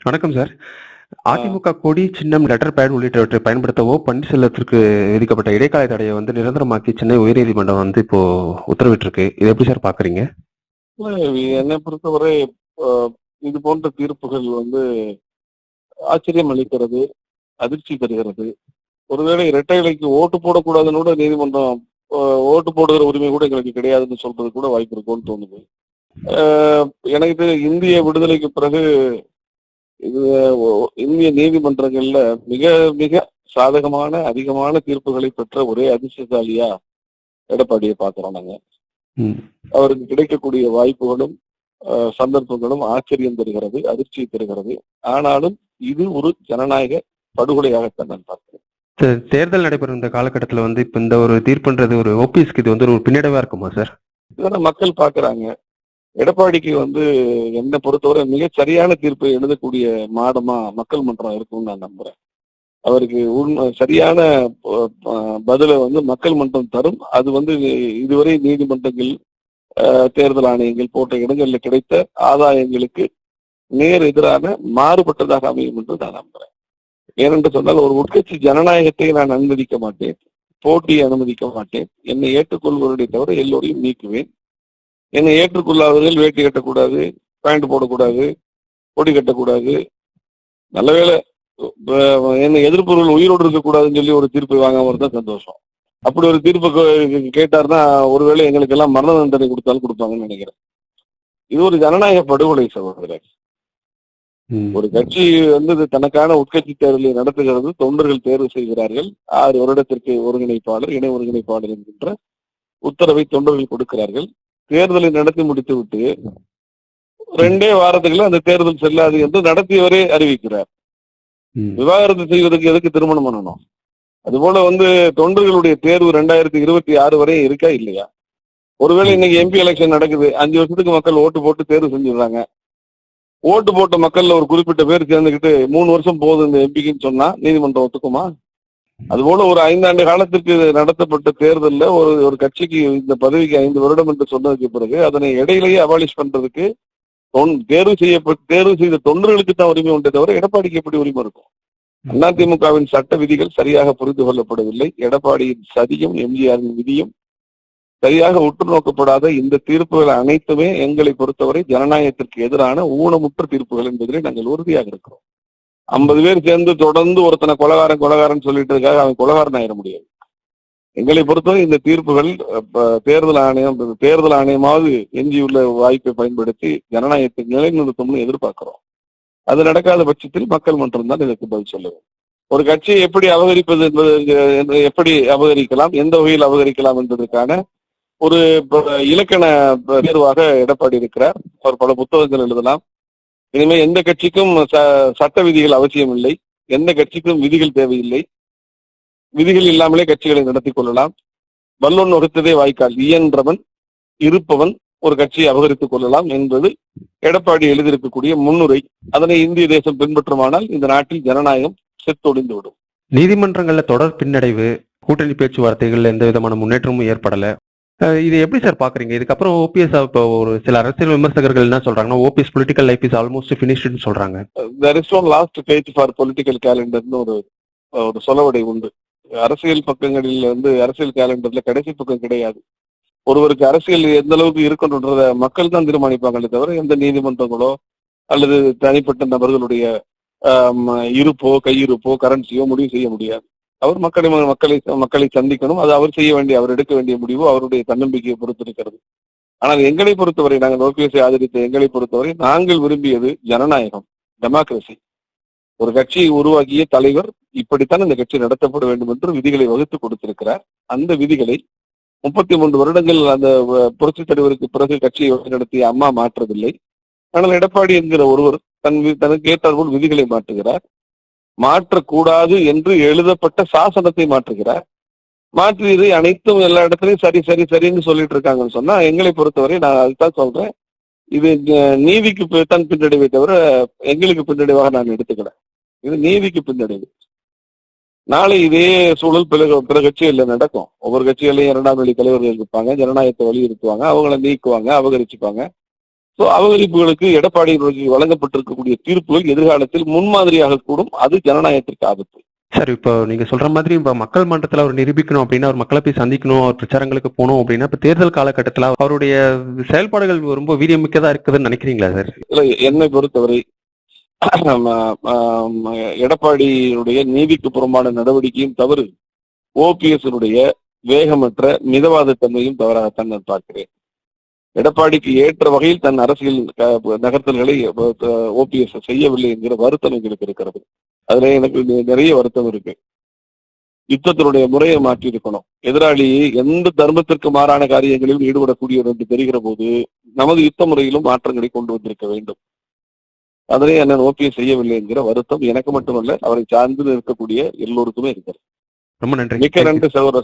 வணக்கம் சார். ஆ, அதிமுக கொடி, சின்னம், லெட்டர் பேட் உள்ளிட்டவற்றை பயன்படுத்த பன்னீர்செல்வத்திற்கு விதிக்கப்பட்ட இடைக்கால தடையை நிரந்தரமாக்கி சென்னை உயர்நீதிமன்றம் இப்போ உத்தரவிட்டிருக்கு. இதை எப்படி சார் பாக்குறீங்க? என்னை பொறுத்தவரை இது போன்ற தீர்ப்புகள் ஆச்சரியம் அளிக்கிறது, அதிர்ச்சி தருகிறது. ஒருவேளை இரட்டை இலைக்கு ஓட்டு போடக்கூடாதுன்னு கூட நீதிமன்றம் ஓட்டு போடுகிற உரிமை கூட எங்களுக்கு கிடையாதுன்னு சொல்றது கூட வாய்ப்பு இருக்கும்னு தோணுது. அஹ், எனக்கு இந்திய விடுதலைக்கு பிறகு இது இந்திய நீதிமன்றங்கள்ல மிக மிக சாதகமான அதிகமான தீர்ப்புகளை பெற்ற ஒரே அதிர்ஷ்டசாலியா எடப்பாடியை பார்க்கிறோம் நாங்க. ம். அவருக்கு கிடைக்கக்கூடிய வாய்ப்புகளும் சந்தர்ப்பங்களும் ஆச்சரியம் தருகிறது, அதிர்ச்சியை தருகிறது. ஆனாலும் இது ஒரு ஜனநாயக படுகொலையாகத்தான் நான் பார்க்கிறேன். தேர்தல் நடைபெறும் இந்த காலகட்டத்தில் இப்ப இந்த ஒரு தீர்ப்புன்றது ஒரு ஓபிஎஸ்க்கு இது ஒரு பின்னடைவா இருக்குமா சார்? இதெல்லாம் மக்கள் பார்க்கறாங்க. எடப்பாடிக்கு என்னை பொறுத்தவரை மிகச் சரியான தீர்ப்பை எழுதக்கூடிய மாடமா மக்கள் மன்றம் இருக்கும்னு நான் நம்புறேன். அவருக்கு சரியான பதிலை மக்கள் மன்றம் தரும். அது இதுவரை நீதிமன்றங்கள், தேர்தல் ஆணையங்கள் போன்ற இடங்களில் கிடைத்த ஆதாயங்களுக்கு நேர் எதிரான மாறுபட்டதாக அமையும் என்று நான் நம்புறேன். ஏனென்று சொன்னால், ஒரு உட்கட்சி ஜனநாயகத்தை நான் அனுமதிக்க மாட்டேன், போட்டியை அனுமதிக்க மாட்டேன். என்னை ஏற்றுக்கொள்வதை தவிர எல்லோரையும் நீக்குவேன். என்னை ஏற்றுக்கொள்ளாதவர்கள் வேட்டி கட்டக்கூடாது, பேண்ட் போடக்கூடாது, கொடி கட்டக்கூடாது. நல்லவேளை என்னை எதிர்ப்பவர்கள் உயிரோடு இருக்கக்கூடாதுன்னு சொல்லி ஒரு தீர்ப்பை வாங்காம இருந்தா சந்தோஷம். அப்படி ஒரு தீர்ப்பு கேட்டார்னா ஒருவேளை எங்களுக்கு எல்லாம் மரண தண்டனை கொடுத்தாலும் கொடுப்பாங்கன்னு நினைக்கிறேன். இது ஒரு ஜனநாயக படுகொலை சகோதரர். ஒரு கட்சி தனக்கான உட்கட்சி தேர்தலை நடத்துகிறது, தொண்டர்கள் தேர்வு செய்கிறார்கள். 6 வருடத்திற்கு ஒருங்கிணைப்பாளர், இணை ஒருங்கிணைப்பாளர் என்கின்ற உத்தரவை தொண்டர்கள் கொடுக்கிறார்கள். தேர்தலை நடத்தி முடித்து விட்டு 2 வாரத்துக்குள்ள அந்த தேர்தல் செல்லாது என்று நடத்தியவரே அறிவிக்கிறார். விவாகரத்து செய்வதற்கு எதுக்கு திருமணம் பண்ணணும்? அதுபோல தொண்டர்களுடைய தேர்வு 2026 வரை இருக்கா இல்லையா? ஒருவேளை இன்னைக்கு எம்பி எலெக்ஷன் நடக்குது, 5 வருஷத்துக்கு மக்கள் ஓட்டு போட்டு தேர்வு செஞ்சிடுறாங்க. ஓட்டு போட்ட மக்கள்ல ஒரு குறிப்பிட்ட பேர் சேர்ந்துக்கிட்டு 3 வருஷம் போகுது இந்த எம்பிக்குன்னு சொன்னா நீதிமன்றம் ஒத்துக்குமா? அதுபோல ஒரு 5 ஆண்டு காலத்துக்கு நடத்தப்பட்ட தேர்தல்ல ஒரு கட்சிக்கு இந்த பதவிக்கு 5 வருடம் என்று சொன்னதுக்கு பிறகு அதனை இடையிலேயே அபாலிஷ் பண்றதுக்கு தேர்வு செய்த தொண்டர்களுக்கு தான் உரிமை உண்டே தவிர எடப்பாடிக்கு எப்படி உரிமை இருக்கும்? அதிமுகவின் சட்ட விதிகள் சரியாக புரிந்து கொள்ளப்படவில்லை. எடப்பாடியின் சதியும் எம்ஜிஆரின் விதியும் சரியாக உற்று நோக்கப்படாத இந்த தீர்ப்புகள் அனைத்துமே எங்களை பொறுத்தவரை ஜனநாயகத்திற்கு எதிரான ஊனமுற்ற தீர்ப்புகள் என்பதிலே நாங்கள் உறுதியாக இருக்கிறோம். 50 பேர் சேர்ந்து தொடர்ந்து ஒருத்தனை கொலகாரன் சொல்லிட்டு இருக்காங்க, அவன் கொலகாரன் ஆயிட முடியாது. எங்களை பொறுத்தவரை இந்த தீர்ப்புகள் தேர்தல் ஆணையமாவது எஞ்சியுள்ள வாய்ப்பை பயன்படுத்தி ஜனநாயகத்தை நிலைநிறுத்தும்னு எதிர்பார்க்கிறோம். அது நடக்காத பட்சத்தில் மக்கள் மன்றம் தான் இதற்கு பதில் சொல்லுவோம். ஒரு கட்சியை எப்படி அபகரிப்பது என்பது, எப்படி அபகரிக்கலாம், எந்த வகையில் அபகரிக்கலாம் என்பதற்கான ஒரு இலக்கண தேர்வாக எடப்பாடி இருக்கிறார். அவர் பல புத்தகங்கள் எழுதலாம். இனிமே எந்த கட்சிக்கும் சட்ட விதிகள் அவசியம் இல்லை, எந்த கட்சிக்கும் விதிகள் தேவையில்லை. விதிகள் இல்லாமலே கட்சிகளை நடத்தி கொள்ளலாம். வல்லொன் வகுத்ததே வாய்க்கால், இயன்றவன் இருப்பவன் ஒரு கட்சியை அபகரித்துக் கொள்ளலாம் என்பது எடப்பாடி எழுதியிருக்கக்கூடிய முன்னுரை. அதனை இந்திய தேசம் பின்பற்றுமானால் இந்த நாட்டில் ஜனநாயகம் செத்தொழிந்து விடும். நீதிமன்றங்கள்ல தொடர் பின்னடைவு, கூட்டணி பேச்சுவார்த்தைகள்ல எந்த விதமான முன்னேற்றமும் ஏற்படல. இது எப்படி சார் பாக்குறீங்க? இதுக்கப்புறம் ஓபிஎஸ் இப்போ ஒரு சில அரசியல் விமர்சகர்கள் என்ன சொல்றாங்கன்னா, OPS political life is almost ஃபினிஷ்ட்னு சொல்றாங்க. There is no last page for political calendar ஒரு சொலவடை உண்டு. அரசியல் பக்கங்களில் அரசியல் கேலண்டர்ல கடைசி பக்கம் கிடையாது. ஒருவருக்கு அரசியல் எந்த அளவுக்கு இருக்கணுன்றத மக்கள் தான் தீர்மானிப்பாங்களே தவிர எந்த நீதிமன்றங்களோ அல்லது தனிப்பட்ட நபர்களுடைய இருப்போ, கையிருப்போ, கரன்சியோ முடிவு செய்ய முடியாது. அவர் மக்களை சந்திக்கணும். அது அவர் செய்ய வேண்டிய, அவர் எடுக்க வேண்டிய முடிவு அவருடைய தன்னம்பிக்கையை பொறுத்து இருக்கிறது. ஆனால் எங்களை பொறுத்தவரை, நாங்கள் ஓபிஎஸ்ஐ ஆதரித்த எங்களை பொறுத்தவரை, நாங்கள் விரும்பியது ஜனநாயகம், டெமோக்ரசி. ஒரு கட்சியை உருவாக்கிய தலைவர் இப்படித்தான் இந்த கட்சி நடத்தப்பட வேண்டும் என்று விதிகளை வகுத்து கொடுத்திருக்கிறார். அந்த விதிகளை 33 வருடங்கள் அந்த புரட்சித் தலைவருக்கு பிறகு கட்சியை நடத்திய அம்மா மாற்றவில்லை. ஆனால் எடப்பாடி என்கிற ஒருவர் தனக்கு ஏற்றாற்போல் விதிகளை மாற்றுகிறார். மாற்றக்கூடாது என்று எழுதப்பட்ட சாசனத்தை மாற்றுகிறார். மாற்றியதை அனைத்தும் எல்லா இடத்துலையும் சரி சரி சரின்னு சொல்லிட்டு இருக்காங்கன்னு சொன்னா, எங்களை பொறுத்தவரை நான் அதுதான் சொல்றேன், இது நீதிக்கு தான் பின்னடைவை தவிர எங்களுக்கு பின்னடைவாக நான் எடுத்துக்கிறேன். இது நீதிக்கு பின்னடைவு. நாளை இதே சூழல் பிற கட்சிகள்ல நடக்கும். ஒவ்வொரு கட்சிகளையும் 2ஆம் நிலை தலைவர்கள் இருப்பாங்க, ஜனநாயகத்தை வலியுறுத்துவாங்க, அவங்கள நீக்குவாங்க, அபகரிச்சுப்பாங்க. ஸோ அபகரிப்புகளுக்கு எடப்பாடியினருக்கு வழங்கப்பட்டிருக்கக்கூடிய தீர்ப்புகள் எதிர்காலத்தில் முன்மாதிரியாக கூடும். அது ஜனநாயகத்திற்கு ஆபத்து. சார் இப்போ நீங்க சொல்ற மாதிரி இப்ப மக்கள் மன்றத்துல அவர் நிரூபிக்கணும் அப்படின்னா, அவர் மக்களை போய் சந்திக்கணும், அவர் பிரச்சாரங்களுக்கு போகணும் அப்படின்னா, இப்ப தேர்தல் காலகட்டத்துல அவருடைய செயல்பாடுகள் ரொம்ப வீரியமிக்கதா இருக்குதுன்னு நினைக்கிறீங்களா சார்? இதுல என்னை பொறுத்தவரை எடப்பாடியினுடைய நீதிக்கு புறம்பான நடவடிக்கையும் தவறு, ஓபிஎஸ் வேகமற்ற மிதவாத தன்மையும் தவறாகத்தான் நான் பார்க்கிறேன். எடப்பாடிக்கு ஏற்ற வகையில் தன் அரசியல் நகர்த்தல்களை ஓபிஎஸ் செய்யவில்லை என்கிற வருத்தம் எங்களுக்கு இருக்கிறது. அதுல எனக்கு நிறைய வருத்தம் இருக்கு. யுத்தத்தினுடைய முறையை மாற்றி இருக்கணும். எதிராளி எந்த தர்மத்திற்கு மாறான காரியங்களிலும் ஈடுபடக்கூடியவர் என்று தெரிகிற போது நமது யுத்த முறையிலும் மாற்றங்களை கொண்டு வந்திருக்க வேண்டும். அதனை அண்ணன் ஓபிஎஸ் செய்யவில்லை என்கிற வருத்தம் எனக்கு மட்டுமல்ல, அவரை சார்ந்து இருக்கக்கூடிய எல்லோருக்குமே இருக்கிறது. ரொம்ப நன்றி. மிக்க நன்றி சகோதரர்.